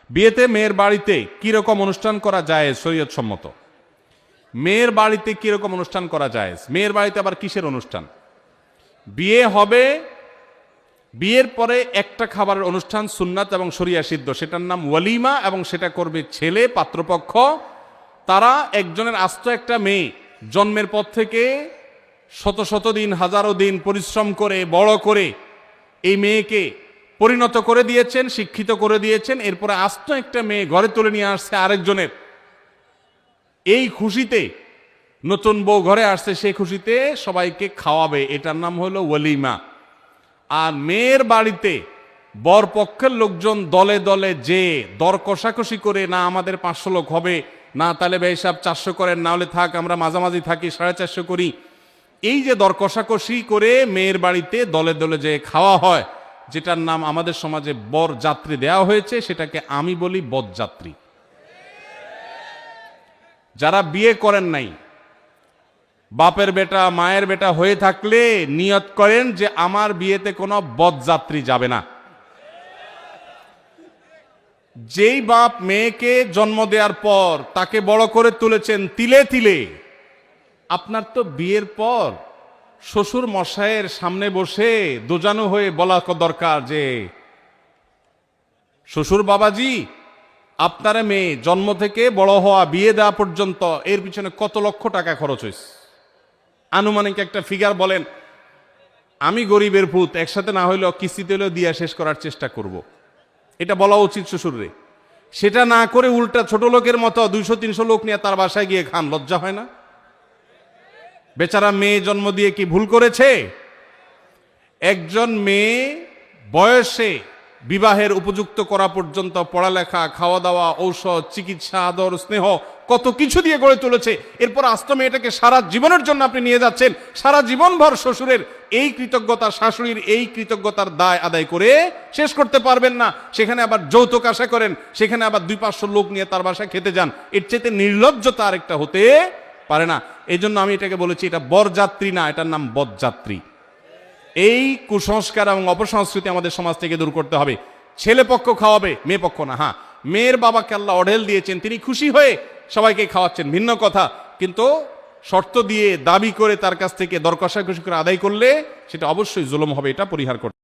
বিয়েতে মেয়ের বাড়িতে কিরকম অনুষ্ঠান করা যায় শরীয়ত সম্মত? মেয়ের বাড়িতে কিরকম অনুষ্ঠান করা যায়? মেয়ের বাড়িতে আবার কিসের অনুষ্ঠান? বিয়ে হবে, বিয়ের পরে একটা খাবারের অনুষ্ঠান সুন্নাত এবং শরিয়া সিদ্ধ, সেটার নাম ওয়ালিমা, এবং সেটা করবে ছেলে পাত্রপক্ষ। তারা একজনের আস্ত একটা মেয়ে জন্মের পর থেকে শত শত দিন, হাজারো দিন পরিশ্রম করে বড় করে এই মেয়েকে পরিণত করে দিয়েছেন, শিক্ষিত করে দিয়েছেন। এরপরে আস্ত একটা মেয়ে ঘরে তুলে নিয়ে আসছে আরেকজনের। এই খুশিতে, নতুন বউ ঘরে আসছে, সেই খুশিতে সবাইকে খাওয়াবে, এটার নাম হলো ওয়ালিমা। আর মেয়ের বাড়িতে বর পক্ষের লোকজন দলে দলে যে দর কষাকষি করে, না আমাদের 500 লোক হবে, না তাহলে ভাই সাহেব 400 করেন, না হলে থাক আমরা মাঝামাঝি থাকি 450 করি, এই যে দর কষাকষি করে মেয়ের বাড়িতে দলে দলে যে খাওয়া হয়, যেটার নাম আমাদের সমাজে বর যাত্রী দেওয়া হয়েছে, সেটাকে আমি বলি বরযাত্রী। যারা বিয়ে করেন নাই, বাপের বেটা মায়ের বেটা হয়ে থাকলে নিয়ত করেন যে আমার বিয়েতে কোনো বরযাত্রী যাবে না। যেই বাপ মেয়েকে জন্ম দেওয়ার পর তাকে বড় করে তুলেছেন তিলে তিলে, আপনার তো বিয়ের পর শ্বশুর মশাইয়ের সামনে বসে দোজানু হয়ে বলা দরকার যে শ্বশুর বাবাজি, আপনার মেয়ে জন্ম থেকে বড় হওয়া, বিয়ে দেওয়া পর্যন্ত এর পিছনে কত লক্ষ টাকা খরচ হয়েছে, আনুমানিক একটা ফিগার বলেন। আমি গরিবের ভূত, একসাথে না হইলেও কিস্তিতে হলেও দিয়া শেষ করার চেষ্টা করব, এটা বলা উচিত শ্বশুরে। সেটা না করে উল্টা ছোট লোকের মতো 200-300 লোক নিয়ে তার বাসায় গিয়ে খান, লজ্জা হয় না? বেচারা মেয়ে জন্ম দিয়ে কি ভুল করেছে? একজন মেয়ে বয়সে বিবাহের উপযুক্ত করা পর্যন্ত পড়ালেখা, খাওয়া দাওয়া, ঔষধ, চিকিৎসা, আদর, স্নেহ কত কিছু দিয়ে গড়ে তুলেছে। এরপর আস্ত মেয়েটাকে সারা জীবনের জন্য আপনি নিয়ে যাচ্ছেন, সারা জীবনভর শ্বশুরের এই কৃতজ্ঞতা, শাশুড়ির এই কৃতজ্ঞতার দায় আদায় করে শেষ করতে পারবেন না। সেখানে আবার যৌতুক আশা করেন, সেখানে আবার 200-500 লোক নিয়ে তার বাসায় খেতে যান। এর চেয়ে নির্লজ্জতা আরেকটা হতে পারে না। এই জন্য আমি এটাকে বলেছি, এটা বরযাত্রী না, এটার নাম বরযাত্রী। এই কুসংস্কার এবং অপসংস্কৃতি আমাদের সমাজ থেকে দূর করতে হবে। ছেলে পক্ষ খাওয়াবে, মেয়ে পক্ষ না। হ্যাঁ, মেয়ের বাবাকে আল্লাহ অঢেল দিয়েছেন, তিনি খুশি হয়ে সবাইকে খাওয়াচ্ছেন, ভিন্ন কথা। কিন্তু শর্ত দিয়ে দাবি করে তার কাছ থেকে দর কষাকষি করে আদায় করলে সেটা অবশ্যই জুলুম হবে, এটা পরিহার করতে